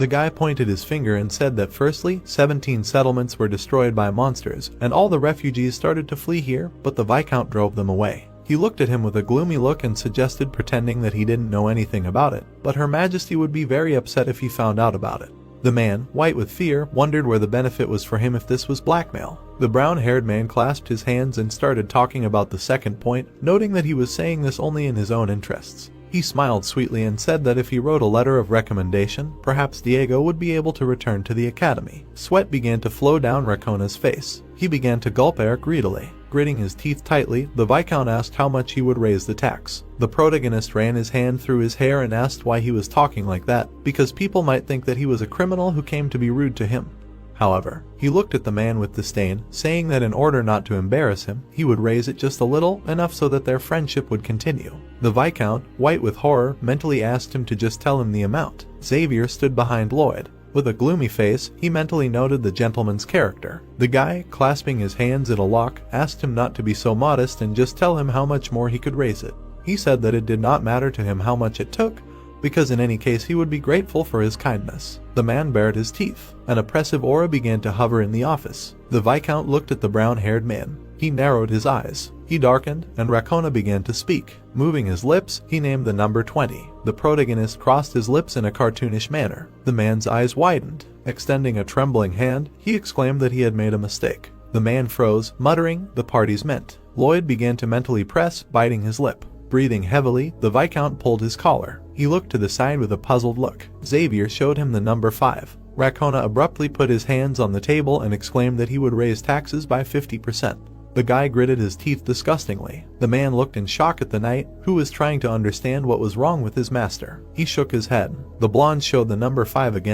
The guy pointed his finger and said that firstly, 17 settlements were destroyed by monsters, and all the refugees started to flee here, but the Viscount drove them away. He looked at him with a gloomy look and suggested pretending that he didn't know anything about it, but Her Majesty would be very upset if he found out about it. The man, white with fear, wondered where the benefit was for him if this was blackmail. The brown-haired man clasped his hands and started talking about the second point, noting that he was saying this only in his own interests. He smiled sweetly and said that if he wrote a letter of recommendation, perhaps Diego would be able to return to the academy. Sweat began to flow down Racona's face. He began to gulp air greedily. Gritting his teeth tightly, the Viscount asked how much he would raise the tax. The protagonist ran his hand through his hair and asked why he was talking like that, because people might think that he was a criminal who came to be rude to him. However, he looked at the man with disdain, saying that in order not to embarrass him, he would raise it just a little, enough so that their friendship would continue. The Viscount, white with horror, mentally asked him to just tell him the amount. Xavier stood behind Lloyd. With a gloomy face, he mentally noted the gentleman's character. The guy, clasping his hands in a lock, asked him not to be so modest and just tell him how much more he could raise it. He said that it did not matter to him how much it took, because in any case he would be grateful for his kindness. The man bared his teeth. An oppressive aura began to hover in the office. The Viscount looked at the brown-haired man. He narrowed his eyes. He darkened, and Racona began to speak. Moving his lips, he named the number 20. The protagonist crossed his lips in a cartoonish manner. The man's eyes widened. Extending a trembling hand, he exclaimed that he had made a mistake. The man froze, muttering, "The party's meant." Lloyd began to mentally press, biting his lip. Breathing heavily, the Viscount pulled his collar. He looked to the side with a puzzled look. Xavier showed him the number 5. Racona abruptly put his hands on the table and exclaimed that he would raise taxes by 50%. The guy gritted his teeth disgustingly. The man looked in shock at the knight, who was trying to understand what was wrong with his master. He shook his head. The blonde showed the number 5 again.